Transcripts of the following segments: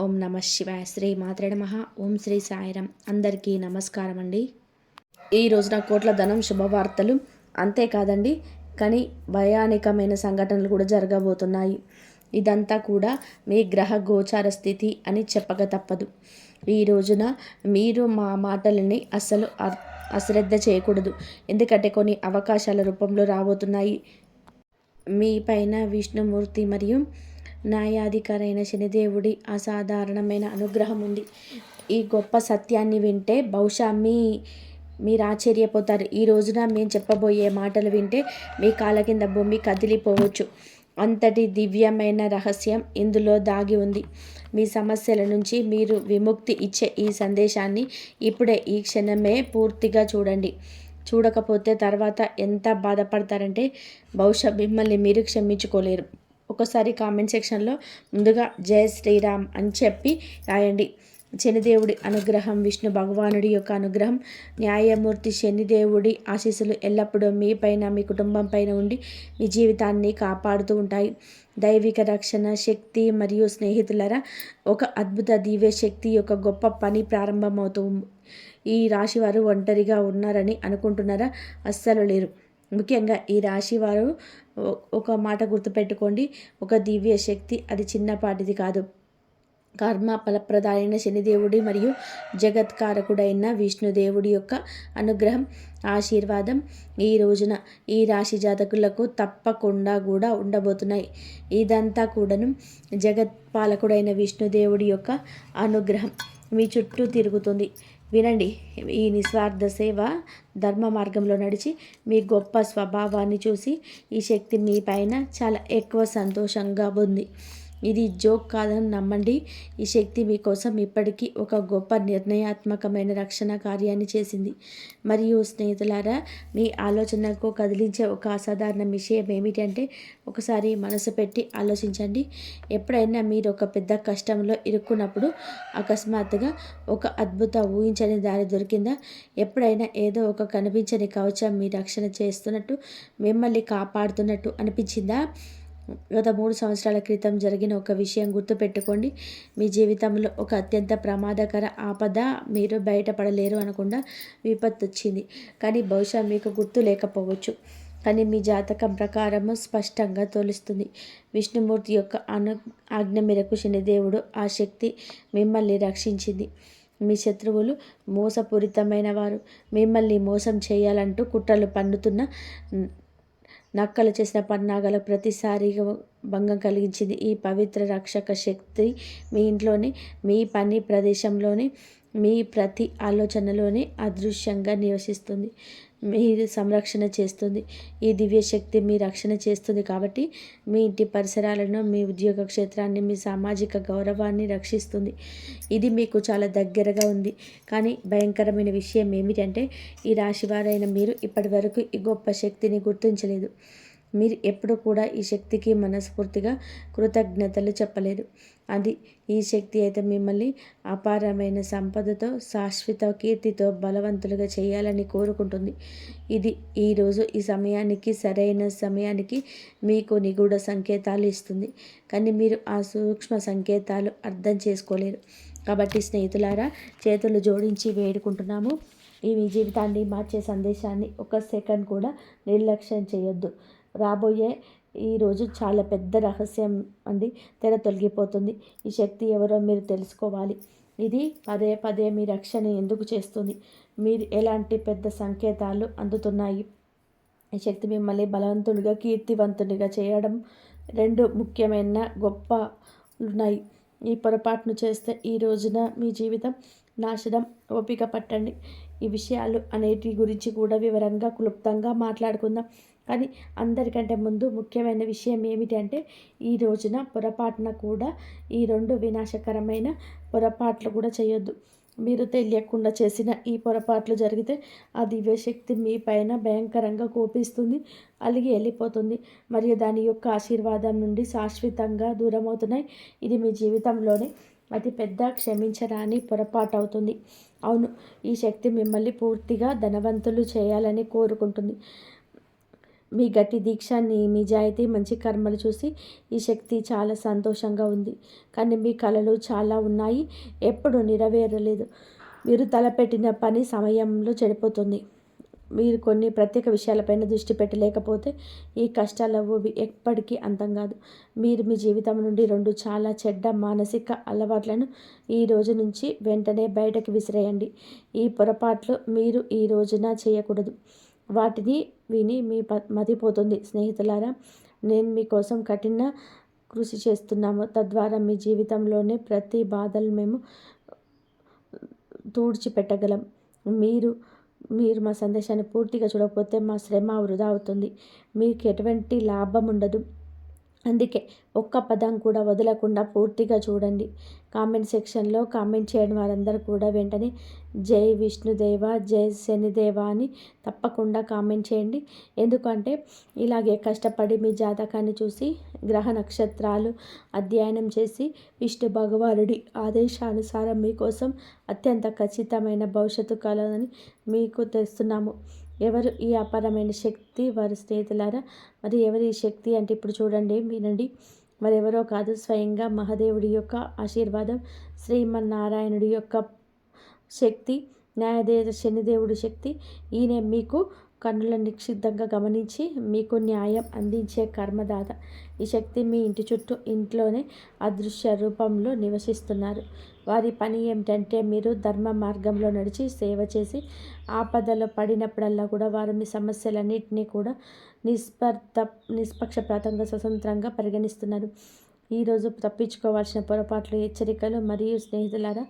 ఓం నమ శివాయ. శ్రీ మాత్రే నమః. ఓం శ్రీ సాయిరాం. అందరికీ నమస్కారం అండి. ఈ రోజున కోట్ల ధనం శుభవార్తలు అంతేకాదండి, కానీ భయానకమైన సంఘటనలు కూడా జరగబోతున్నాయి. ఇదంతా కూడా మీ గ్రహ గోచార స్థితి అని చెప్పక తప్పదు. ఈ రోజున మీరు మా మాటలని అస్సలు అశ్రద్ధ చేయకూడదు. ఎందుకంటే కొన్ని అవకాశాల రూపంలో రాబోతున్నాయి. మీ పైన విష్ణుమూర్తి మరియు న్యాయాధికారైన శనిదేవుడి అసాధారణమైన అనుగ్రహం ఉంది. ఈ గొప్ప సత్యాన్ని వింటే బహుశా మీరు ఆశ్చర్యపోతారు. ఈ రోజున మేము చెప్పబోయే మాటలు వింటే మీ కాళ్ళ కింద భూమి కదిలిపోవచ్చు. అంతటి దివ్యమైన రహస్యం ఇందులో దాగి ఉంది. మీ సమస్యల నుంచి మీరు విముక్తి ఇచ్చే ఈ సందేశాన్ని ఇప్పుడే ఈ క్షణమే పూర్తిగా చూడండి. చూడకపోతే తర్వాత ఎంత బాధపడతారంటే బహుశా మిమ్మల్ని మీరు క్షమించుకోలేరు. ఒకసారి కామెంట్ సెక్షన్లో ముందుగా జై శ్రీరామ్ అని చెప్పి రాయండి. శనిదేవుడి అనుగ్రహం, విష్ణు భగవానుడి యొక్క అనుగ్రహం, న్యాయమూర్తి శనిదేవుడి ఆశీస్సులు ఎల్లప్పుడూ మీ పైన, మీ కుటుంబం పైన ఉండి మీ జీవితాన్ని కాపాడుతూ ఉంటాయి. దైవిక రక్షణ శక్తి మరియు స్నేహితులరా, ఒక అద్భుత దివ్య శక్తి యొక్క గొప్ప పని ప్రారంభమవుతూ ఈ రాశి వారు ఒంటరిగా ఉన్నారని అనుకుంటున్నారా? అస్సలు లేరు. ముఖ్యంగా ఈ రాశి వారు ఒక మాట గుర్తుపెట్టుకోండి, ఒక దివ్య శక్తి అది చిన్నపాటిది కాదు. కర్మ ఫలప్రదాయైన శనిదేవుడి మరియు జగత్కారకుడైన విష్ణుదేవుడి యొక్క అనుగ్రహం, ఆశీర్వాదం ఈ రోజున ఈ రాశి జాతకులకు తప్పకుండా కూడా ఉండబోతున్నాయి. ఇదంతా కూడాను జగత్పాలకుడైన విష్ణుదేవుడి యొక్క అనుగ్రహం మీ చుట్టూ తిరుగుతుంది. వినండి, ఈ నిస్వార్థ సేవ ధర్మ మార్గంలో నడిచి మీ గొప్ప స్వభావాన్ని చూసి ఈ శక్తి మీ పైన చాలా ఎక్కువ సంతోషంగా ఉంది. ఇది జోక్ కాదని నమ్మండి. ఈ శక్తి మీకోసం ఇప్పటికీ ఒక గొప్ప నిర్ణయాత్మకమైన రక్షణ కార్యాన్ని చేసింది. మరియు స్నేహితులారా, మీ ఆలోచనకు కదిలించే ఒక అసాధారణ విషయం ఏమిటంటే, ఒకసారి మనసు పెట్టి ఆలోచించండి. ఎప్పుడైనా మీరు ఒక పెద్ద కష్టంలో ఇరుక్కున్నప్పుడు అకస్మాత్తుగా ఒక అద్భుత ఊహించని దారి దొరికిందా? ఎప్పుడైనా ఏదో ఒక కనిపించని కవచం మీ రక్షణ చేస్తున్నట్టు, మిమ్మల్ని కాపాడుతున్నట్టు అనిపించిందా? గత 3 సంవత్సరాల క్రితం జరిగిన ఒక విషయం గుర్తుపెట్టుకోండి. మీ జీవితంలో ఒక అత్యంత ప్రమాదకర ఆపద, మీరు బయటపడలేరు అనకుండా విపత్తు వచ్చింది. కానీ బహుశా మీకు గుర్తు లేకపోవచ్చు. కానీ మీ జాతకం ప్రకారము స్పష్టంగా తోలుస్తుంది. విష్ణుమూర్తి యొక్క ఆజ్ఞ మేరకు శనిదేవుడు ఆ శక్తి మిమ్మల్ని రక్షించింది. మీ శత్రువులు మోసపూరితమైన వారు, మిమ్మల్ని మోసం చేయాలంటూ కుట్రలు పన్నుతున్న నక్కలు చేసిన పన్నాగాలకు ప్రతిసారిగా భంగం కలిగించింది. ఈ పవిత్ర రక్షక శక్తి మీ ఇంట్లోని, మీ పని ప్రదేశంలోని, మీ ప్రతి ఆలోచనలోనే అదృశ్యంగా నివసిస్తుంది. మీరు సంరక్షణ చేస్తుంది. ఈ దివ్య శక్తి మీ రక్షణ చేస్తుంది కాబట్టి మీ ఇంటి పరిసరాలను, మీ ఉద్యోగ క్షేత్రాన్ని, మీ సామాజిక గౌరవాన్ని రక్షిస్తుంది. ఇది మీకు చాలా దగ్గరగా ఉంది. కానీ భయంకరమైన విషయం ఏమిటంటే, ఈ రాశివారైన మీరు ఇప్పటి వరకు ఈ గొప్ప శక్తిని గుర్తించలేదు. మీరు ఎప్పుడు కూడా ఈ శక్తికి మనస్ఫూర్తిగా కృతజ్ఞతలు చెప్పలేదు. అది ఈ శక్తి అయితే మిమ్మల్ని అపారమైన సంపదతో, శాశ్వత కీర్తితో బలవంతులుగా చేయాలని కోరుకుంటుంది. ఇది ఈరోజు ఈ సమయానికి, సరైన సమయానికి మీకు నిగూఢ సంకేతాలు ఇస్తుంది. కానీ మీరు ఆ సూక్ష్మ సంకేతాలు అర్థం చేసుకోలేరు. కాబట్టి స్నేహితులారా, చేతులు జోడించి వేడుకుంటున్నాము. ఈ మీ జీవితాన్ని మార్చే సందేశాన్ని ఒక సెకండ్ కూడా నిర్లక్ష్యం చేయొద్దు. రాబోయే ఈరోజు చాలా పెద్ద రహస్యం అండి తెర తొలగిపోతుంది. ఈ శక్తి ఎవరో మీరు తెలుసుకోవాలి. ఇది పదే పదే మీ రక్షణ ఎందుకు చేస్తుంది? మీరు ఎలాంటి పెద్ద సంకేతాలు అందుతున్నాయి? ఈ శక్తి మిమ్మల్ని బలవంతుడిగా, కీర్తివంతునిగా చేయడం 2 ముఖ్యమైన గొప్ప ఉన్నాయి. ఈ పొరపాటును చేస్తే ఈ రోజున మీ జీవితం నాశనం. ఓపిక పట్టండి. ఈ విషయాలు అనేటి గురించి కూడా వివరంగా, క్లుప్తంగా మాట్లాడుకుందాం. కానీ అందరికంటే ముందు ముఖ్యమైన విషయం ఏమిటంటే, ఈ రోజున పొరపాటున కూడా ఈ 2 వినాశకరమైన పొరపాట్లు కూడా చేయొద్దు. మీరు తెలియకుండా చేసిన ఈ పొరపాట్లు జరిగితే ఆ దివ్యశక్తి మీ పైన భయంకరంగా కోపిస్తుంది, అలిగి వెళ్ళిపోతుంది. మరియు దాని యొక్క ఆశీర్వాదం నుండి శాశ్వతంగా దూరమవుతున్నాయి. ఇది మీ జీవితంలోనే అతి పెద్ద క్షమించరాని పొరపాటు అవుతుంది. అవును, ఈ శక్తి మిమ్మల్ని పూర్తిగా ధనవంతులు చేయాలని కోరుకుంటుంది. మీ గట్టి దీక్ష, నిజాయితీ, మంచి కర్మలు చూసి ఈ శక్తి చాలా సంతోషంగా ఉంది. కానీ మీ కలలు చాలా ఉన్నాయి, ఎప్పుడు నెరవేరలేదు. మీరు తలపెట్టిన పని సమయంలో చెడిపోతుంది. మీరు కొన్ని ప్రత్యేక విషయాలపైన దృష్టి పెట్టలేకపోతే ఈ కష్టాలు ఎప్పటికీ అంతం కాదు. మీరు మీ జీవితం నుండి 2 చాలా చెడ్డ మానసిక అలవాట్లను ఈ రోజు నుంచి వెంటనే బయటకు విసిరేయండి. ఈ పొరపాట్లు మీరు ఈ రోజున చేయకూడదు. వాటిని విని మీ మతిపోతుంది. స్నేహితులారా, నేను మీకోసం కఠిన కృషి చేస్తున్నాము. తద్వారా మీ జీవితంలోనే ప్రతి బాధలు మేము తుడిచిపెట్టగలం. మీరు మా సందేశాన్ని పూర్తిగా చూడకపోతే మా శ్రమ వృధా అవుతుంది. మీకు ఎటువంటి లాభం ఉండదు. అందుకే ఒక్క పదం కూడా వదలకుండా పూర్తిగా చూడండి. కామెంట్ సెక్షన్లో కామెంట్ చేయడం వారందరూ కూడా వెంటనే జై విష్ణుదేవ, జై శనిదేవ అని తప్పకుండా కామెంట్ చేయండి. ఎందుకంటే ఇలాగే కష్టపడి మీ జాతకాన్ని చూసి గ్రహ నక్షత్రాలు అధ్యయనం చేసి విష్ణు భగవానుడి ఆదేశానుసారం మీకోసం అత్యంత ఖచ్చితమైన భవిష్యత్తు కలదని మీకు తెస్తున్నాము. ఎవరు ఈ అపారమైన శక్తి? వారి స్నేహితులారా. మరి ఎవరు ఈ శక్తి అంటే ఇప్పుడు చూడండి, వినండి. మరెవరో కాదు, స్వయంగా మహాదేవుడి యొక్క ఆశీర్వాదం, శ్రీమన్నారాయణుడి యొక్క శక్తి, న్యాయదేవత శనిదేవుడి శక్తి. ఈయన మీకు కన్నుల నిక్షిప్తంగా గమనించి మీకు న్యాయం అందించే కర్మదాత. ఈ శక్తి మీ ఇంటి చుట్టూ, ఇంట్లోనే అదృశ్య రూపంలో నివసిస్తున్నారు. వారి పని ఏమిటంటే మీరు ధర్మ మార్గంలో నడిచి సేవ చేసి ఆపదలో పడినప్పుడల్లా కూడా వారు మీ సమస్యలన్నింటినీ కూడా నిష్పక్షపాతంగా స్వతంత్రంగా పరిగణిస్తున్నారు. ఈరోజు తప్పించుకోవాల్సిన పొరపాట్లు, హెచ్చరికలు మరియు స్నేహితులారా,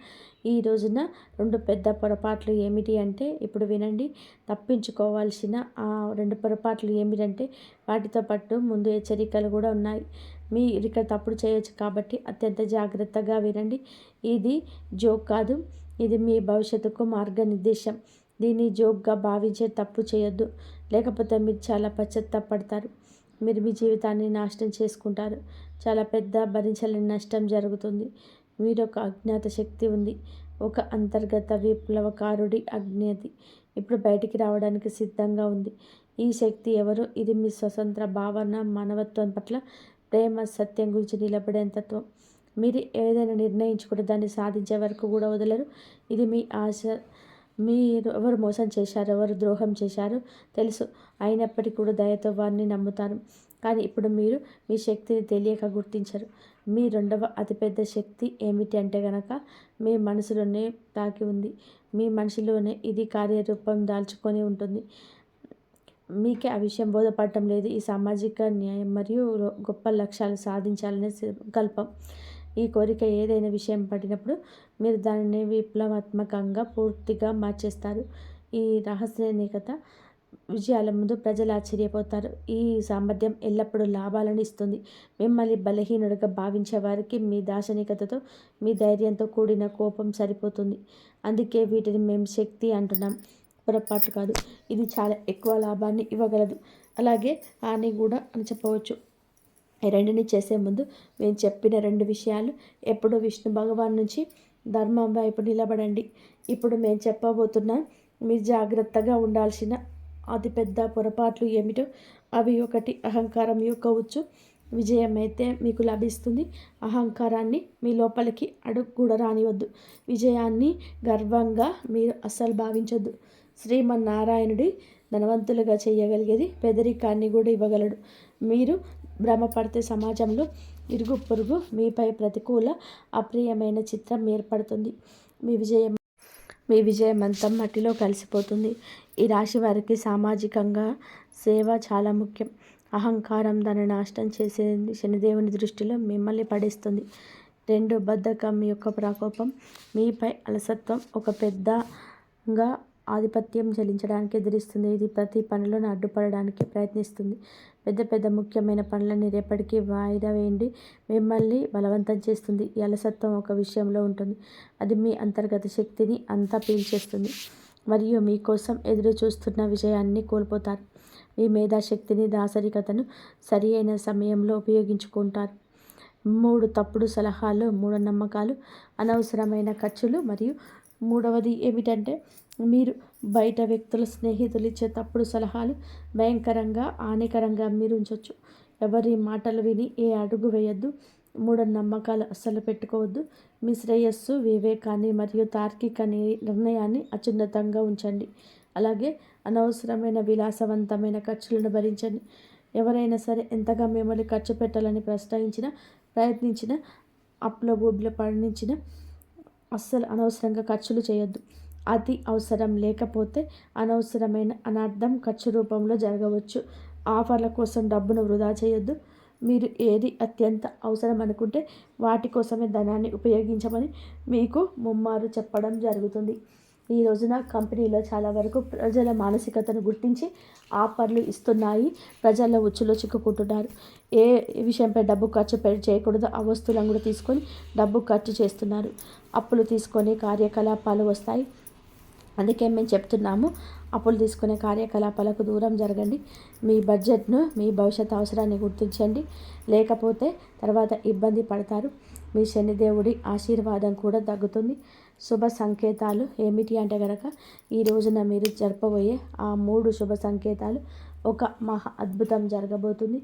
ఈ రోజున 2 పెద్ద పొరపాట్లు ఏమిటి అంటే ఇప్పుడు వినండి. తప్పించుకోవాల్సిన ఆ 2 పొరపాట్లు ఏమిటంటే వాటితో పాటు ముందు హెచ్చరికలు కూడా ఉన్నాయి. మీరు ఇక్కడ తప్పుడు చేయొచ్చు కాబట్టి అత్యంత జాగ్రత్తగా వినండి. ఇది జోక్ కాదు, ఇది మీ భవిష్యత్తుకు మార్గనిర్దేశం. దీన్ని జోక్గా భావించే తప్పు చేయొద్దు, లేకపోతే మీరు చాలా పశ్చాత్తాపడతారు. మీరు మీ జీవితాన్ని నాశనం చేసుకుంటారు. చాలా పెద్ద భరించలేని నష్టం జరుగుతుంది. మీరు ఒక అజ్ఞాత శక్తి ఉంది, ఒక అంతర్గత విప్లవకారుడి అజ్ఞాతి ఇప్పుడు బయటికి రావడానికి సిద్ధంగా ఉంది. ఈ శక్తి ఎవరు? ఇది మీ స్వతంత్ర భావన, మానవత్వం పట్ల ప్రేమ, సత్యం గురించి నిలబడే తత్వం. మీరు ఏదైనా నిర్ణయించుకుంటే దాన్ని సాధించే వరకు కూడా వదలరు. ఇది మీ ఆశ. మీరు ఎవరు మోసం చేశారు, ఎవరు ద్రోహం చేశారో తెలుసు, అయినప్పటికీ కూడా దయతో వారిని నమ్ముతారు. కానీ ఇప్పుడు మీరు మీ శక్తిని తెలియక గుర్తించరు. మీ 2వ అతిపెద్ద శక్తి ఏమిటి అంటే కనుక మీ మనసులోనే తాకి ఉంది. మీ మనసులోనే ఇది కార్యరూపం దాల్చుకొని ఉంటుంది. మీకే ఆ విషయం బోధపడటం లేదు. ఈ సామాజిక న్యాయం మరియు గొప్ప లక్ష్యాలు సాధించాలనే సంకల్పం, ఈ కోరిక ఏదైనా విషయం పడినప్పుడు మీరు దానిని విప్లవాత్మకంగా పూర్తిగా మార్చేస్తారు. ఈ రహస్యనికత విజయాల ముందు ప్రజలు ఆశ్చర్యపోతారు. ఈ సామర్థ్యం ఎల్లప్పుడూ లాభాలను ఇస్తుంది. మిమ్మల్ని బలహీనుడిగా భావించే వారికి మీ దార్శనికతతో, మీ ధైర్యంతో కూడిన కోపం సరిపోతుంది. అందుకే వీటిని మేము శక్తి అంటున్నాం, పొరపాట్లు కాదు. ఇది చాలా ఎక్కువ లాభాన్ని ఇవ్వగలదు, అలాగే హాని కూడా అని చెప్పవచ్చు. ఈ 2ని చేసే ముందు మేము చెప్పిన 2 విషయాలు ఎప్పుడూ విష్ణు భగవాన్ నుంచి ధర్మం వైపు నిలబడండి. ఇప్పుడు మేము చెప్పబోతున్న మీరు జాగ్రత్తగా ఉండాల్సిన అతిపెద్ద పొరపాట్లు ఏమిటో అవి: 1, అహంకారం యొక్క ఉచ్చు. విజయం అయితే మీకు లభిస్తుంది, అహంకారాన్ని మీ లోపలికి అడుగు కూడా రానివద్దు. విజయాన్ని గర్వంగా మీరు అస్సలు భావించొద్దు. శ్రీమన్నారాయణుడి ధనవంతులుగా చేయగలిగేది పేదరికాన్ని కూడా ఇవ్వగలడు. మీరు భ్రమపడితే సమాజంలో ఇరుగు పొరుగు మీపై ప్రతికూల, అప్రియమైన చిత్రం ఏర్పడుతుంది. మీ విజయం అంతా మట్టిలో కలిసిపోతుంది. ఈ రాశి వారికి సామాజికంగా సేవ చాలా ముఖ్యం. అహంకారం దాన్ని నాశనం చేసేది. శనిదేవుని దృష్టిలో మిమ్మల్ని పడేస్తుంది. 2, బద్ధకం యొక్క ప్రకోపం. మీపై అలసత్వం ఒక పెద్దగా ఆధిపత్యం చెలించడానికి ఎదిరిస్తుంది. ఇది ప్రతి పనిలోనూ అడ్డుపడడానికి ప్రయత్నిస్తుంది. పెద్ద ముఖ్యమైన పనులన్నీ రేపటికి వాయిదా వేయండి మిమ్మల్ని బలవంతం చేస్తుంది. ఈ అలసత్వం ఒక విషయంలో ఉంటుంది, అది మీ అంతర్గత శక్తిని అంతా పీల్చేస్తుంది మరియు మీకోసం ఎదురు చూస్తున్న విజయాన్ని కోల్పోతారు. మీ మేధాశక్తిని, దాసరికతను సరి అయిన సమయంలో ఉపయోగించుకుంటారు. 3 తప్పుడు సలహాలు, మూఢనమ్మకాలు, అనవసరమైన ఖర్చులు మరియు మూడవది ఏమిటంటే, మీరు బయట వ్యక్తుల స్నేహితులు ఇచ్చే తప్పుడు సలహాలు భయంకరంగా హానికరంగా మీరు ఉంచవచ్చు. ఎవరి మాటలు విని ఏ అడుగు వేయొద్దు. మూఢనమ్మకాలు అస్సలు పెట్టుకోవద్దు. మీ శ్రేయస్సు, వివేకాన్ని మరియు తార్కిక నిర్ణయాన్ని అత్యున్నతంగా ఉంచండి. అలాగే అనవసరమైన విలాసవంతమైన ఖర్చులను భరించండి. ఎవరైనా సరే ఎంతగా మిమ్మల్ని ఖర్చు పెట్టాలని ప్రయత్నించినా అప్పుల ఊబిలో పయనించినా అస్సలు అనవసరంగా ఖర్చులు చేయొద్దు. అతి అవసరం లేకపోతే అనవసరమైన అనర్థం ఖర్చు రూపంలో జరగవచ్చు. ఆఫర్ల కోసం డబ్బును వృధా చేయొద్దు. మీరు ఏది అత్యంత అవసరం అనుకుంటే వాటి కోసమే ధనాన్ని ఉపయోగించమని మీకు ముమ్మారు చెప్పడం జరుగుతుంది. ఈ రోజున కంపెనీలో చాలా వరకు ప్రజల మానసికతను గుర్తించి ఆఫర్లు ఇస్తున్నాయి. ప్రజల ఉచ్చులో చిక్కుకుంటున్నారు. ఏ విషయంపై డబ్బు ఖర్చు చేయకూడదో ఆ వస్తువులను కూడా తీసుకొని డబ్బు ఖర్చు చేస్తున్నారు. అప్పులు తీసుకొని కార్యకలాపాలు వస్తాయి. అందుకే మేము చెప్తున్నాము, అప్పులు తీసుకునే కార్యకలాపాలకు దూరం జరగండి. మీ బడ్జెట్ను, మీ భవిష్యత్ అవసరాన్ని గుర్తించండి. లేకపోతే తర్వాత ఇబ్బంది పడతారు. మీ శనిదేవుడి ఆశీర్వాదం కూడా తగ్గుతుంది. శుభ సంకేతాలు ఏమిటి అంటే కనుక, ఈ రోజున మీరు జరపబోయే ఆ 3 శుభ సంకేతాలు. ఒక మహా అద్భుతం జరగబోతుంది.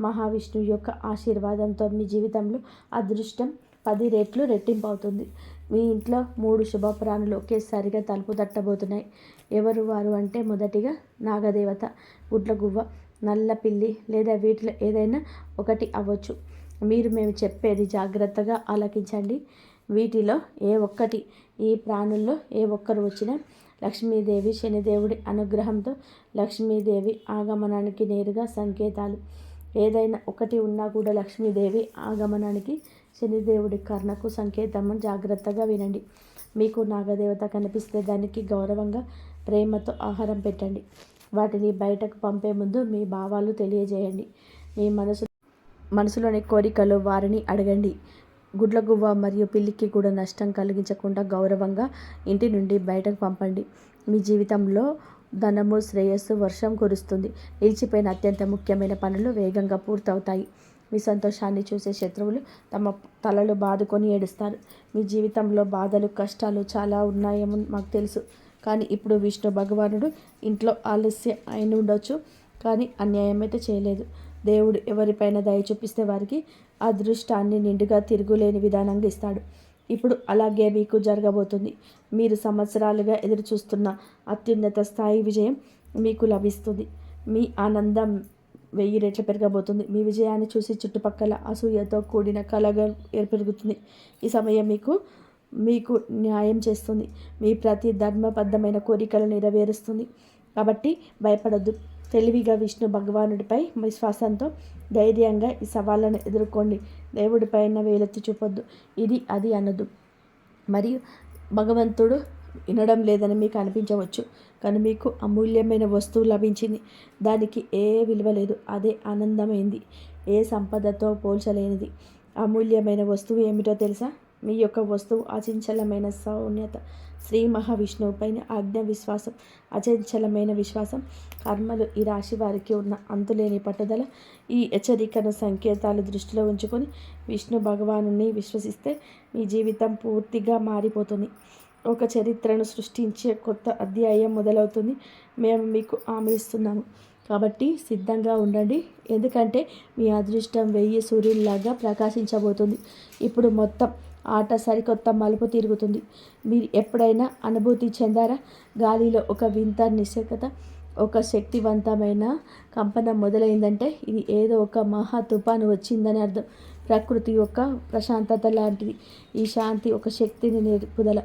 మహావిష్ణువు యొక్క ఆశీర్వాదంతో మీ జీవితంలో అదృష్టం 10 రెట్లు రెట్టింపు అవుతుంది. మీ ఇంట్లో 3 శుభప్రాణులు ఒకేసారిగా తలుపు తట్టబోతున్నాయి. ఎవరు వారు అంటే, మొదటిగా నాగదేవత, గుడ్లగువ్వ, నల్ల పిల్లి లేదా వీటిలో ఏదైనా ఒకటి అవ్వచ్చు. మేము చెప్పేది జాగ్రత్తగా ఆలకించండి. వీటిలో ఈ ప్రాణుల్లో ఏ ఒక్కరు వచ్చినా లక్ష్మీదేవి, శనిదేవుడి అనుగ్రహంతో లక్ష్మీదేవి ఆగమనానికి నేరుగా సంకేతాలు. ఏదైనా ఒకటి ఉన్నా కూడా లక్ష్మీదేవి ఆగమనానికి, శనిదేవుడి కర్ణకు సంకేతం. జాగ్రత్తగా వినండి. మీకు నాగదేవత కనిపిస్తే దానికి గౌరవంగా, ప్రేమతో ఆహారం పెట్టండి. వాటిని బయటకు పంపే ముందు మీ భావాలు తెలియజేయండి. మీ మనసులోని కోరికలు వారిని అడగండి. గుడ్లగువ్వ మరియు పిల్లికి కూడా నష్టం కలిగించకుండా గౌరవంగా ఇంటి నుండి బయటకు పంపండి. మీ జీవితంలో ధనము, శ్రేయస్సు వర్షం కురుస్తుంది. నిలిచిపోయిన అత్యంత ముఖ్యమైన పనులు వేగంగా పూర్తవుతాయి. మీ సంతోషాన్ని చూసే శత్రువులు తమ తలలు బాదుకొని ఏడుస్తారు. మీ జీవితంలో బాధలు, కష్టాలు చాలా ఉన్నాయేమో మాకు తెలుసు. కానీ ఇప్పుడు విష్ణు భగవానుడు ఇంట్లో ఆలస్యం అయిన ఉండొచ్చు, కానీ అన్యాయం అయితే చేయలేదు. దేవుడు ఎవరిపైన దయ చూపిస్తే వారికి అదృష్టాన్ని నిండుగా తిరుగులేని విధానంగా ఇస్తాడు. ఇప్పుడు అలాగే మీకు జరగబోతుంది. మీరు సంవత్సరాలుగా ఎదురు చూస్తున్న అత్యున్నత స్థాయి విజయం మీకు లభిస్తుంది. మీ ఆనందం 1000 రెట్లు పెరగబోతుంది. మీ విజయాన్ని చూసి చుట్టుపక్కల అసూయతో కూడిన కలగా పెరుగుతుంది. ఈ సమయం మీకు న్యాయం చేస్తుంది. మీ ప్రతి ధర్మబద్ధమైన కోరికలు నెరవేరుస్తుంది. కాబట్టి భయపడొద్దు. తెలివిగా విష్ణు భగవానుడిపై విశ్వాసంతో ధైర్యంగా ఈ సవాళ్ళను ఎదుర్కోండి. దేవుడిపైన వేలెత్తి చూపొద్దు. ఇది అది అనొద్దు. మరియు భగవంతుడు వినడం లేదని మీకు అనిపించవచ్చు, కానీ మీకు అమూల్యమైన వస్తువు లభించింది. దానికి ఏ విలువ లేదు. అదే ఆనందమైంది. ఏ సంపదతో పోల్చలేనిది. అమూల్యమైన వస్తువు ఏమిటో తెలుసా? మీ యొక్క వస్తువు అచంచలమైన సౌమ్యత. శ్రీ మహావిష్ణువుపైన ఆజ్ఞ విశ్వాసం, అచంచలమైన విశ్వాసం. కర్మలు. ఈ రాశి వారికి ఉన్న అంతులేని పట్టుదల. ఈ హెచ్చరికను సంకేతాలు దృష్టిలో ఉంచుకొని విష్ణు భగవానుని విశ్వసిస్తే మీ జీవితం పూర్తిగా మారిపోతుంది. ఒక చరిత్రను సృష్టించే కొత్త అధ్యాయం మొదలవుతుంది. మేము మీకు హామీ ఇస్తున్నాము. కాబట్టి సిద్ధంగా ఉండండి. ఎందుకంటే మీ అదృష్టం 1000 సూర్యుల్లాగా ప్రకాశించబోతుంది. ఇప్పుడు మొత్తం ఆట సరికొత్త మలుపు తిరుగుతుంది. మీరు ఎప్పుడైనా అనుభూతి చెందారా? గాలిలో ఒక వింత నిశ్శబ్దత, ఒక శక్తివంతమైన కంపనం మొదలైందంటే ఇది ఏదో ఒక మహా తుఫాను వచ్చిందని అర్థం. ప్రకృతి యొక్క ప్రశాంతత లాంటిది ఈ శాంతి. ఒక శక్తిని నిలుపుదల.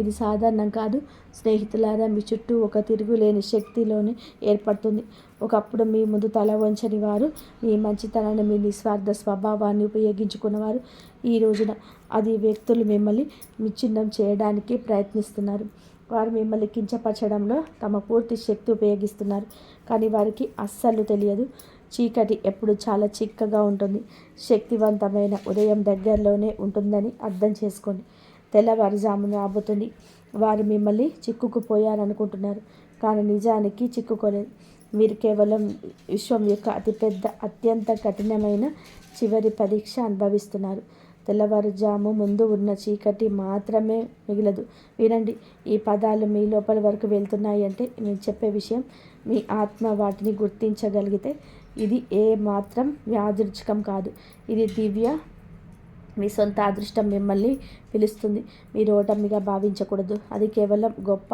ఇది సాధారణం కాదు. స్నేహితులారా, మీ చుట్టూ ఒక తిరుగులేని శక్తిలోనే ఏర్పడుతుంది. ఒకప్పుడు మీ ముందు తల వంచని వారు, మీ మంచితనాన్ని, మీ నిస్వార్థ స్వభావాన్ని ఉపయోగించుకున్నవారు, ఈ రోజున అది వ్యక్తులు మిమ్మల్ని విచ్ఛిన్నం చేయడానికి ప్రయత్నిస్తున్నారు. వారు మిమ్మల్ని కించపరచడంలో తమ పూర్తి శక్తి ఉపయోగిస్తున్నారు. కానీ వారికి అస్సలు తెలియదు, చీకటి ఎప్పుడు చాలా చిక్కగా ఉంటుంది. శక్తివంతమైన ఉదయం దగ్గరలోనే ఉంటుందని అర్థం చేసుకోండి. తెల్లవారుజామున రాబోతుంది. వారు మిమ్మల్ని చిక్కుకుపోయారనుకుంటున్నారు, కానీ నిజానికి చిక్కుకోలేదు. మీరు కేవలం విశ్వం యొక్క అతిపెద్ద, అత్యంత కఠినమైన చివరి పరీక్ష అనుభవిస్తున్నారు. తెల్లవారుజాము ముందు ఉన్న చీకటి మాత్రమే మిగలదు. వినండి, ఈ పదాలు మీ లోపల వరకు వెళ్తున్నాయి అంటే నేను చెప్పే విషయం మీ ఆత్మ వాటిని గుర్తించగలిగితే ఇది ఏ మాత్రం యాదృచ్ఛికం కాదు. ఇది దివ్య, మీ సొంత అదృష్టం మిమ్మల్ని పిలుస్తుంది. మీరు ఓటమిగా భావించకూడదు. అది కేవలం గొప్ప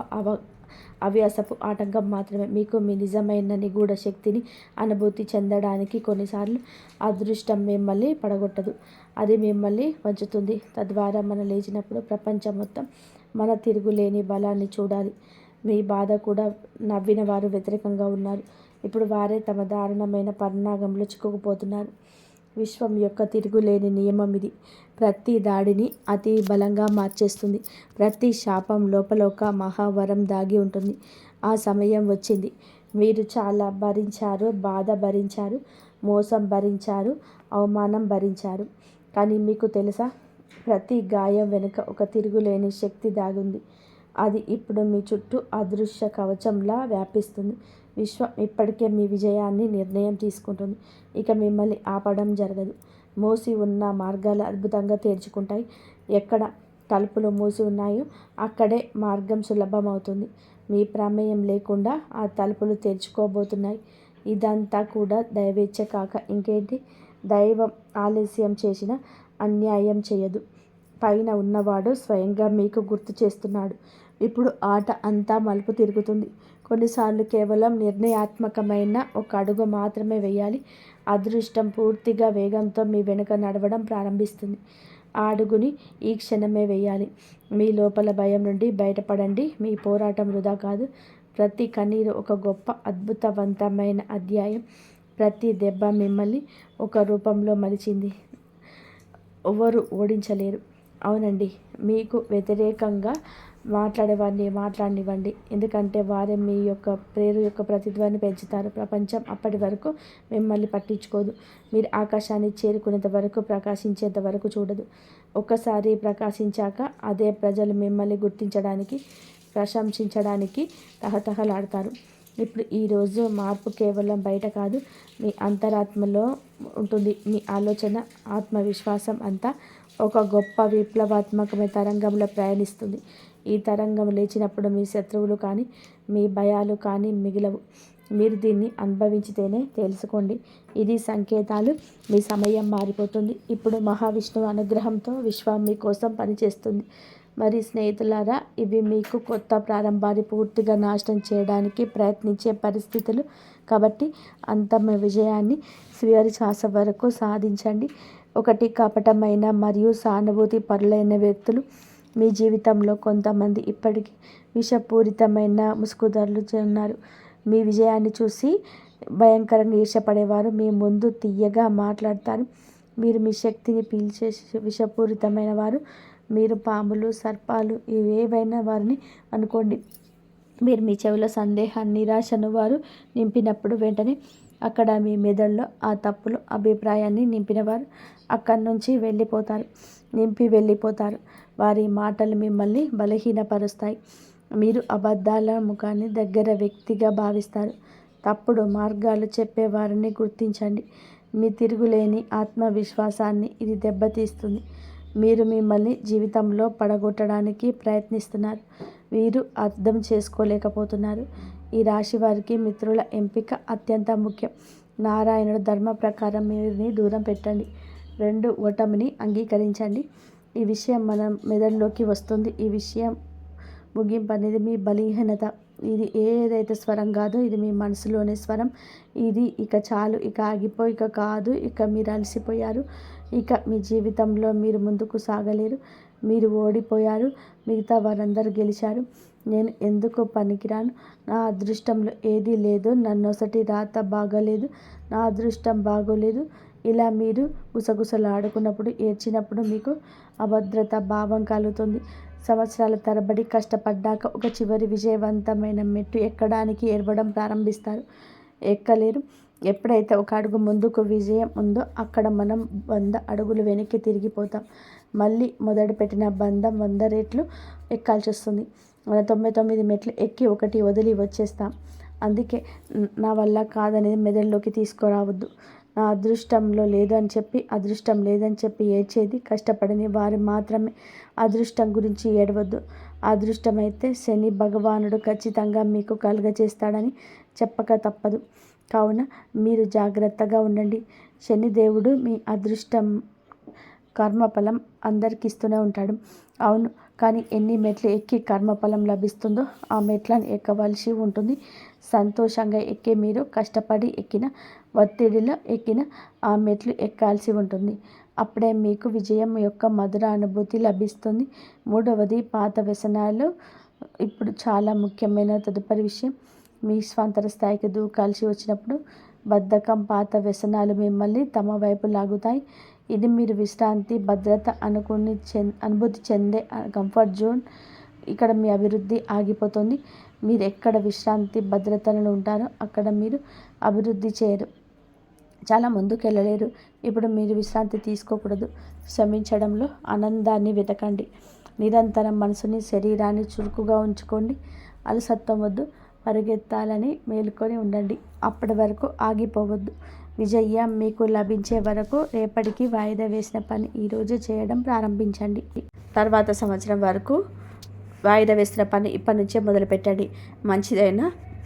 అవ్యాసపు ఆటంకం మాత్రమే. మీకు మీ నిజమైన నిగూఢ శక్తిని అనుభూతి చెందడానికి కొన్నిసార్లు అదృష్టం మిమ్మల్ని పడగొట్టదు, అది మిమ్మల్ని వంచుతుంది. తద్వారా మనం లేచినప్పుడు ప్రపంచం మొత్తం మన తిరుగులేని బలాన్ని చూడాలి. మీ బాధ కూడా నవ్విన వారు వ్యతిరేకంగా ఉన్నారు. ఇప్పుడు వారే తమ దారుణమైన పరిణామంలో చిక్కుకుపోతున్నారు. విశ్వం యొక్క తిరుగులేని నియమం ఇది. ప్రతి దాడిని అతి బలంగా మార్చేస్తుంది. ప్రతి శాపం లోపల ఒక మహావరం దాగి ఉంటుంది. ఆ సమయం వచ్చింది. మీరు చాలా భరించారు, బాధ భరించారు, మోసం భరించారు, అవమానం భరించారు. కానీ మీకు తెలుసా, ప్రతి గాయం వెనుక ఒక తిరుగులేని శక్తి దాగుంది. అది ఇప్పుడు మీ చుట్టూ అదృశ్య కవచంలా వ్యాపిస్తుంది. విశ్వం ఇప్పటికే మీ విజయాన్ని నిర్ణయం తీసుకుంటుంది. ఇక మిమ్మల్ని ఆపడం జరగదు. మూసి ఉన్న మార్గాలు అద్భుతంగా తెరుచుకుంటాయి. ఎక్కడ తలుపులు మూసి ఉన్నాయో అక్కడే మార్గం సులభమవుతుంది. మీ ప్రమేయం లేకుండా ఆ తలుపులు తెరుచుకోబోతున్నాయి. ఇదంతా కూడా దైవేచ్ఛ కాక ఇంకేంటి? దైవం ఆలస్యం చేసిన అన్యాయం చేయదు. పైన ఉన్నవాడు స్వయంగా మీకు గుర్తు చేస్తున్నాడు. ఇప్పుడు ఆట అంతా మలుపు తిరుగుతుంది. కొన్నిసార్లు కేవలం నిర్ణయాత్మకమైన ఒక అడుగు మాత్రమే వేయాలి. అదృష్టం పూర్తిగా వేగంతో మీ వెనుక నడవడం ప్రారంభిస్తుంది. ఆ అడుగుని ఈ క్షణమే వేయాలి. మీ లోపల భయం నుండి బయటపడండి. మీ పోరాటం వృధా కాదు. ప్రతి కన్నీరు ఒక గొప్ప అద్భుతవంతమైన అధ్యాయం. ప్రతి దెబ్బ మిమ్మల్ని ఒక రూపంలో మలిచింది. ఎవరు ఓడించలేరు. అవునండి, మీకు వ్యతిరేకంగా మాట్లాడేవారిని మాట్లాడనివ్వండి. ఎందుకంటే వారే మీ యొక్క ప్రేరు యొక్క ప్రతిధ్వని పెంచుతారు. ప్రపంచం అప్పటి వరకు మిమ్మల్ని పట్టించుకోదు. మీరు ఆకాశాన్ని చేరుకునేంత వరకు, ప్రకాశించేంత వరకు చూడదు. ఒక్కసారి ప్రకాశించాక అదే ప్రజలు మిమ్మల్ని గుర్తించడానికి, ప్రశంసించడానికి తహతహలాడతారు. ఇప్పుడు ఈరోజు మార్పు కేవలం బయట కాదు, మీ అంతరాత్మలో ఉంటుంది. మీ ఆలోచన, ఆత్మవిశ్వాసం అంతా ఒక గొప్ప విప్లవాత్మకమైన తరంగంలో ప్రయాణిస్తుంది. ఈ తరంగం లేచినప్పుడు మీ శత్రువులు కానీ, మీ భయాలు కానీ మిగిలవు. మీరు దీన్ని అనుభవించితేనే తెలుసుకోండి. ఇది సంకేతాలు. మీ సమయం మారిపోతుంది. ఇప్పుడు మహావిష్ణువు అనుగ్రహంతో విశ్వం మీకోసం పనిచేస్తుంది. మరి స్నేహితులారా, ఇవి మీకు కొత్త ప్రారంభాన్ని పూర్తిగా నాశనం చేయడానికి ప్రయత్నించే పరిస్థితులు. కాబట్టి అంతమ విజయాన్ని చివరి శ్వాస వరకు సాధించండి. ఒకటి, కపటమైన మరియు సానుభూతి పరులైన వ్యక్తులు మీ జీవితంలో కొంతమంది ఇప్పటికీ విషపూరితమైన ముసుగుదారులు ఉన్నారు. మీ విజయాన్ని చూసి భయంకరంగా ఈర్ష్యపడేవారు మీ ముందు తీయగా మాట్లాడతారు. మీరు మీ శక్తిని పీల్చే విషపూరితమైన వారు. మీరు పాములు, సర్పాలు ఏవైనా వారిని అనుకోండి. మీరు మీ చెవిలో సందేహాన్ని, నిరాశను వారు నింపినప్పుడు వెంటనే అక్కడ మీ మెదడులో ఆ తప్పులు అభిప్రాయాన్ని నింపినవారు అక్కడి నుంచి వెళ్ళిపోతారు. వారి మాటలు మిమ్మల్ని బలహీనపరుస్తాయి. మీరు అబద్ధాల ముఖాన్ని దగ్గర వ్యక్తిగా భావిస్తారు. తప్పుడు మార్గాలు చెప్పేవారిని గుర్తించండి. మీ తిరుగులేని ఆత్మవిశ్వాసాన్ని ఇది దెబ్బతీస్తుంది. మీరు మిమ్మల్ని జీవితంలో పడగొట్టడానికి ప్రయత్నిస్తున్నారు. వీరు అర్థం చేసుకోలేకపోతున్నారు. ఈ రాశి వారికి మిత్రుల ఎంపిక అత్యంత ముఖ్యం. నారాయణుడు ధర్మ ప్రకారం మీరుని దూరం పెట్టండి. 2, ఓటమిని అంగీకరించండి. ఈ విషయం మన మెదడులోకి వస్తుంది. ఈ విషయం ముగింపు అనేది మీ బలహీనత. ఇది ఏదైతే స్వరం కాదో ఇది మీ మనసులోనే స్వరం. ఇది ఇక చాలు, ఇక ఆగిపోయి, ఇక కాదు, ఇక మీరు అలసిపోయారు, ఇక మీ జీవితంలో మీరు ముందుకు సాగలేరు, మీరు ఓడిపోయారు, మిగతా వారందరూ గెలిచారు, నేను ఎందుకు పనికిరాను, నా అదృష్టంలో ఏదీ లేదు, నన్నొసటి రాత బాగలేదు, నా అదృష్టం బాగోలేదు, ఇలా మీరు గుసగుసలాడుకున్నప్పుడు, ఏడ్చినప్పుడు మీకు అభద్రత భావం కలుగుతుంది. సంవత్సరాల తరబడి కష్టపడ్డాక ఒక చివరి విజయవంతమైన మెట్టు ఎక్కడానికి ఏడవడం ప్రారంభిస్తారు. ఎక్కలేరు. ఎప్పుడైతే ఒక అడుగు ముందుకు విజయం ఉందో అక్కడ మనం 100 అడుగులు వెనక్కి తిరిగిపోతాం. మళ్ళీ మొదలుపెట్టిన బంధం 100 రెట్లు ఎక్కాల్సి వస్తుంది. మన 99 మెట్లు ఎక్కి 1 వదిలి వచ్చేస్తాం. అందుకే నా వల్ల కాదనేది మెదడులోకి తీసుకురావద్దు. నా అదృష్టంలో అదృష్టం లేదని చెప్పి ఏడ్చేది కష్టపడని వారు మాత్రమే. అదృష్టం గురించి ఏడవద్దు. అదృష్టమైతే శని భగవానుడు ఖచ్చితంగా మీకు కలుగజేస్తాడని చెప్పక తప్పదు. కావున మీరు జాగ్రత్తగా ఉండండి. శనిదేవుడు మీ అదృష్టం కర్మఫలం అందరికి ఇస్తూనే ఉంటాడు. అవును, కానీ ఎన్ని మెట్లు ఎక్కి కర్మఫలం లభిస్తుందో ఆ మెట్లను ఎక్కవలసి ఉంటుంది. సంతోషంగా ఎక్కి మీరు కష్టపడి ఎక్కిన, ఒత్తిడిలో ఎక్కిన ఆ మెట్లు ఎక్కాల్సి ఉంటుంది. అప్పుడే మీకు విజయం యొక్క మధుర అనుభూతి లభిస్తుంది. మూడవది, పాత వ్యసనాలు. ఇప్పుడు చాలా ముఖ్యమైన తదుపరి విషయం, మీ స్వంత స్థాయికి దూకాల్సి వచ్చినప్పుడు బద్ధకం, పాత వ్యసనాలు మిమ్మల్ని తమ వైపు లాగుతాయి. ఇది మీరు విశ్రాంతి, భద్రత అనుభూతి చెందే కంఫర్ట్ జోన్. ఇక్కడ మీ అభివృద్ధి ఆగిపోతుంది. మీరు ఎక్కడ విశ్రాంతి, భద్రతలు ఉంటారో అక్కడ మీరు అభివృద్ధి చేయరు, చాలా ముందుకెళ్ళలేరు. ఇప్పుడు మీరు విశ్రాంతి తీసుకోకూడదు. శ్రమించడంలో ఆనందాన్ని వెతకండి. నిరంతరం మనసుని, శరీరాన్ని చురుకుగా ఉంచుకోండి. అలసత్వం వద్దు. పరిగెత్తాలని మేలుకొని ఉండండి. అప్పటి వరకు ఆగిపోవద్దు. విజయం మీకు లభించే వరకు రేపటికి వాయిదా వేసిన పని ఈరోజు చేయడం ప్రారంభించండి. తర్వాత సంవత్సరం వరకు వాయిదా వేసిన పని ఇప్పటి నుంచే మొదలుపెట్టండి. మంచిదైన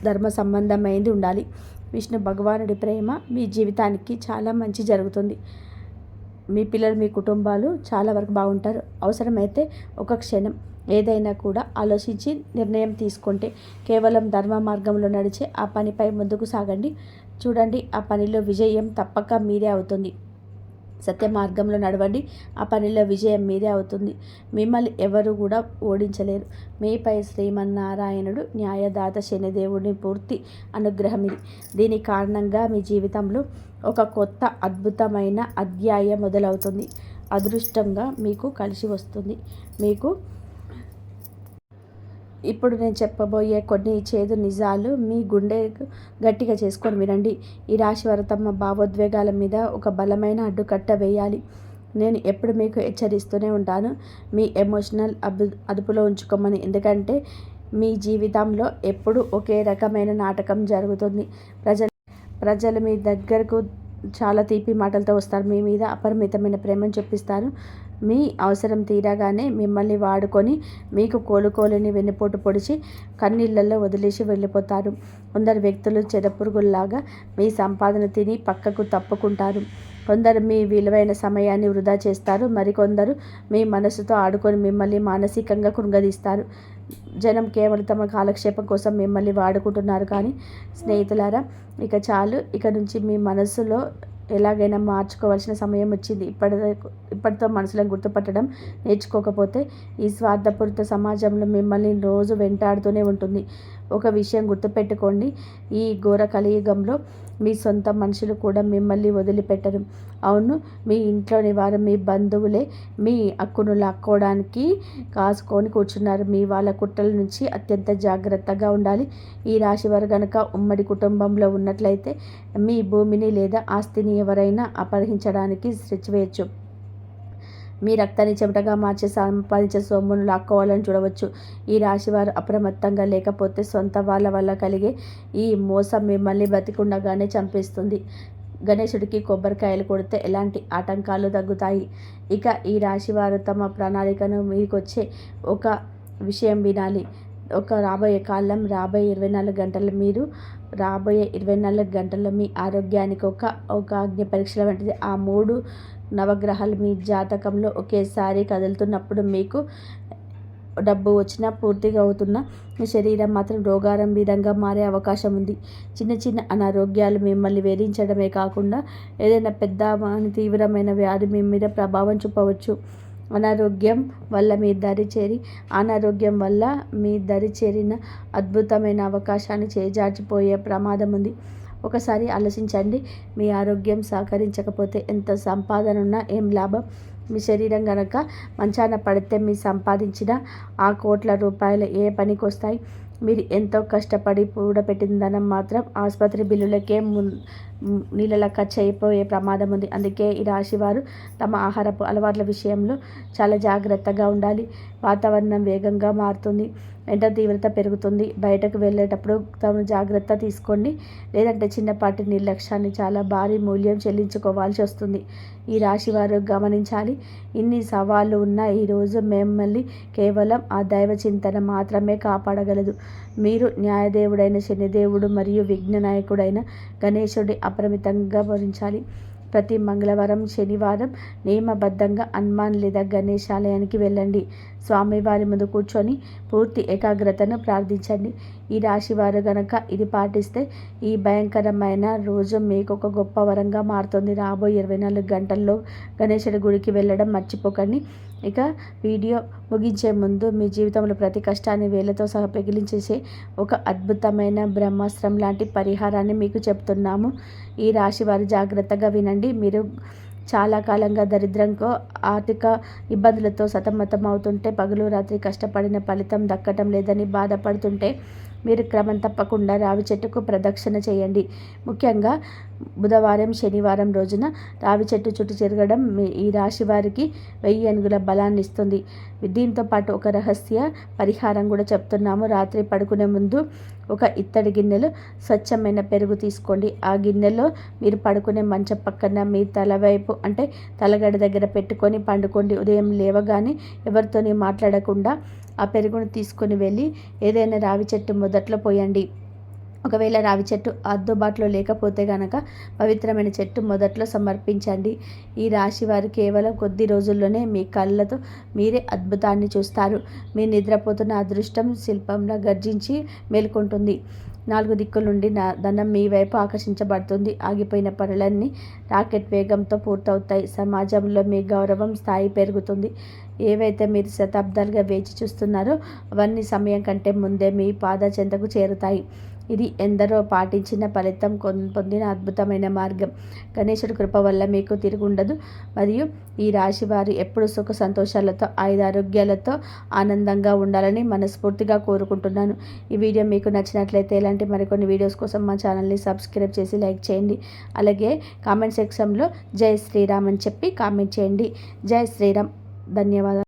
ధర్మ సంబంధమైంది ఉండాలి. విష్ణు భగవానుడి ప్రేమ మీ జీవితానికి చాలా మంచి జరుగుతుంది. మీ పిల్లలు, మీ కుటుంబాలు చాలా వరకు బాగుంటారు. అవసరమైతే ఒక క్షణం ఏదైనా కూడా ఆలోచించి నిర్ణయం తీసుకుంటే కేవలం ధర్మ మార్గంలో నడిచే ఆ పనిపై ముందుకు సాగండి. చూడండి, ఆ పనిలో విజయం తప్పక మీదే అవుతుంది. సత్య మార్గంలో నడవండి, ఆ పనిలో విజయం మీదే అవుతుంది. మిమ్మల్ని ఎవరు కూడా ఓడించలేరు. మీపై శ్రీమన్నారాయణుడు న్యాయదాత శనిదేవుని పూర్తి అనుగ్రహం ఇది. దీని కారణంగా మీ జీవితంలో ఒక కొత్త అద్భుతమైన అధ్యాయం మొదలవుతుంది. అదృష్టంగా మీకు కలిసి వస్తుంది. ఇప్పుడు నేను చెప్పబోయే కొన్ని చేదు నిజాలు మీ గుండె గట్టిగా చేసుకొని వినండి. ఈ రాశి వారు తమ భావోద్వేగాల మీద ఒక బలమైన అడ్డుకట్ట వేయాలి. నేను ఎప్పుడు మీకు హెచ్చరిస్తూనే ఉంటాను, మీ ఎమోషనల్ అదుపులో ఉంచుకోమని. ఎందుకంటే మీ జీవితంలో ఎప్పుడు ఒకే రకమైన నాటకం జరుగుతుంది. ప్రజలు మీ దగ్గరకు చాలా తీపి మాటలతో వస్తారు. మీ మీద అపరిమితమైన ప్రేమను చూపిస్తారు. మీ అవసరం తీరగానే మిమ్మల్ని వాడుకొని మీకు కోలుకోలేని వెన్నుపోటు పొడిచి కన్నీళ్ళల్లో వదిలేసి వెళ్ళిపోతారు. కొందరు వ్యక్తులు చెదపురుగుల్లాగా మీ సంపాదన తిని పక్కకు తప్పుకుంటారు. కొందరు మీ విలువైన సమయాన్ని వృధా చేస్తారు. మరికొందరు మీ మనసుతో ఆడుకొని మిమ్మల్ని మానసికంగా కృంగదీస్తారు. జనం కేవలం తమ కాలక్షేపం కోసం మిమ్మల్ని వాడుకుంటున్నారు. కానీ స్నేహితులారా, ఇక చాలు. ఇక నుంచి మీ మనసులో ఎలాగైనా మార్చుకోవాల్సిన సమయం వచ్చింది. ఇప్పటితో మనసులను గుర్తుపట్టడం నేర్చుకోకపోతే ఈ స్వార్థపూరిత సమాజంలో మిమ్మల్ని రోజు వెంటాడుతూనే ఉంటుంది. ఒక విషయం గుర్తుపెట్టుకోండి, ఈ ఘోర కలియుగంలో మీ సొంత మనుషులు కూడా మిమ్మల్ని వదిలిపెట్టరు. అవును, మీ ఇంట్లోని వారు, మీ బంధువులే మీ హక్కును లాక్కోవడానికి కాసుకొని కూర్చున్నారు. మీ వాళ్ళ కుట్రల నుంచి అత్యంత జాగ్రత్తగా ఉండాలి. ఈ రాశి వారు కనుక ఉమ్మడి కుటుంబంలో ఉన్నట్లయితే మీ భూమిని లేదా ఆస్తిని ఎవరైనా అపహరించడానికి స్కెచ్ వేయచ్చు. మీ రక్తాన్ని చెమటగా మార్చి సంపాదించే సొమ్మును లాక్కోవాలని చూడవచ్చు. ఈ రాశివారు అప్రమత్తంగా లేకపోతే సొంత వాళ్ళ వల్ల కలిగే ఈ మోసం మిమ్మల్ని బతికుండగానే చంపేస్తుంది. గణేశుడికి కొబ్బరికాయలు కొడితే ఎలాంటి ఆటంకాలు తగ్గుతాయి. ఇక ఈ రాశివారు తమ ప్రణాళికను మీకొచ్చే ఒక విషయం వినాలి. రాబోయే 24 గంటలు మీరు రాబోయే 24 గంటల్లో మీ ఆరోగ్యానికి ఒక అగ్ని పరీక్షల వంటిది. ఆ 3 నవగ్రహాలు మీ జాతకంలో ఒకేసారి కదులుతున్నప్పుడు మీకు డబ్బు వచ్చినా పూర్తిగా అవుతున్న మీ శరీరం మాత్రం రోగారంభీరంగా మారే అవకాశం ఉంది. చిన్న చిన్న అనారోగ్యాలు మిమ్మల్ని వేధించడమే కాకుండా ఏదైనా పెద్ద తీవ్రమైన వ్యాధి మీ మీద ప్రభావం చూపవచ్చు. అనారోగ్యం వల్ల మీ దరి చేరిన అద్భుతమైన అవకాశాన్ని చేజార్చిపోయే ప్రమాదం ఉంది. ఒకసారి ఆలోచించండి, మీ ఆరోగ్యం సహకరించకపోతే ఎంత సంపాదన ఉన్నా ఏం లాభం? మీ శరీరం గనక మంచాన పడితే మీ సంపాదించిన ఆ కోట్ల రూపాయలు ఏ పనికి వస్తాయి? మీరు ఎంతో కష్టపడి కూడబెట్టిన ధనం మాత్రం ఆసుపత్రి బిల్లులకే నీళ్ళలా ఖర్చు అయిపోయే ప్రమాదం ఉంది. అందుకే ఈ రాశివారు తమ ఆహారపు అలవాట్ల విషయంలో చాలా జాగ్రత్తగా ఉండాలి. వాతావరణం వేగంగా మారుతుంది. వెంట తీవ్రత పెరుగుతుంది. బయటకు వెళ్ళేటప్పుడు తమ జాగ్రత్త తీసుకోండి, లేదంటే చిన్నపాటి నిర్లక్ష్యాన్ని చాలా భారీ మూల్యం చెల్లించుకోవాల్సి వస్తుంది. ఈ రాశి వారు గమనించాలి, ఇన్ని సవాళ్ళు ఉన్న ఈరోజు మిమ్మల్ని కేవలం ఆ దైవ చింతన మాత్రమే కాపాడగలదు. మీరు న్యాయదేవుడైన శనిదేవుడు మరియు విఘ్న నాయకుడైన గణేశుడి అపరిమితంగా భరించాలి. ప్రతి మంగళవారం, శనివారం నియమబద్ధంగా హనుమాన్ లేదా గణేష్ ఆలయానికి వెళ్ళండి. స్వామివారి ముందు కూర్చొని పూర్తి ఏకాగ్రతను ప్రార్థించండి. ఈ రాశి వారు గనక ఇది పాటిస్తే ఈ భయంకరమైన రోజు మీకు ఒక గొప్ప వరంగా మారుతుంది. రాబోయే 24 గంటల్లో గణేశుడి గుడికి వెళ్ళడం మర్చిపోకండి. ఇక వీడియో ముగించే ముందు మీ జీవితంలో ప్రతి కష్టాన్ని వేళ్లతో సహా పెగిలించేసే ఒక అద్భుతమైన బ్రహ్మాస్త్రం లాంటి పరిహారాన్ని మీకు చెప్తున్నాము. ఈ రాశి వారు జాగ్రత్తగా వినండి. మీరు చాలా కాలంగా దరిద్రంతో, ఆర్థిక ఇబ్బందులతో సతమతం అవుతుంటే, పగలు రాత్రి కష్టపడిన ఫలితం దక్కటం లేదని బాధపడుతుంటే మీరు క్రమం తప్పకుండా రావి చెట్టుకు ప్రదక్షిణ చేయండి. ముఖ్యంగా బుధవారం, శనివారం రోజున రావి చెట్టు చుట్టూ తిరగడం ఈ రాశి వారికి 1000 ఏనుగుల బలాన్ని ఇస్తుంది. దీంతో పాటు ఒక రహస్య పరిహారం కూడా చెప్తున్నాము. రాత్రి పడుకునే ముందు ఒక ఇత్తడి గిన్నెలో స్వచ్ఛమైన పెరుగు తీసుకోండి. ఆ గిన్నెలో మీరు పడుకునే మంచం పక్కన మీ తల వైపు, అంటే తలగడ దగ్గర పెట్టుకొని పండుకోండి. ఉదయం లేవగానే ఎవరితోని మాట్లాడకుండా ఆ పెరుగును తీసుకొని వెళ్ళి ఏదైనా రావి చెట్టు మొదట్లో పోయండి. ఒకవేళ రావి చెట్టు అందుబాటులో లేకపోతే కనుక పవిత్రమైన చెట్టు మొదట్లో సమర్పించండి. ఈ రాశి వారు కేవలం కొద్ది రోజుల్లోనే మీ కళ్ళతో మీరే అద్భుతాన్ని చూస్తారు. మీ నిద్రపోతున్న అదృష్టం శిల్పంలా గర్జించి మేల్కొంటుంది. 4 దిక్కుల నుండి ధనం మీ వైపు ఆకర్షించబడుతుంది. ఆగిపోయిన పనులన్నీ రాకెట్ వేగంతో పూర్తవుతాయి. సమాజంలో మీ గౌరవం స్థాయి పెరుగుతుంది. ఏవైతే మీరు శతాబ్దాలుగా వేచి చూస్తున్నారో అవన్నీ సమయం కంటే ముందే మీ పాద చెంతకు చేరుతాయి. ఇది ఎందరో పాటించిన ఫలితం పొందిన అద్భుతమైన మార్గం. గణేశుడి కృప వల్ల మీకు తిరుగుండదు. మరియు ఈ రాశి వారు ఎప్పుడు సుఖ సంతోషాలతో, ఆయురారోగ్యాలతో ఆనందంగా ఉండాలని మనస్ఫూర్తిగా కోరుకుంటున్నాను. ఈ వీడియో మీకు నచ్చినట్లయితే ఇలాంటి మరికొన్ని వీడియోస్ కోసం మా ఛానల్ని సబ్స్క్రైబ్ చేసి లైక్ చేయండి. అలాగే కామెంట్ సెక్షన్లో జై శ్రీరామ్ అని చెప్పి కామెంట్ చేయండి. జై శ్రీరామ్. ధన్యవాదాలు.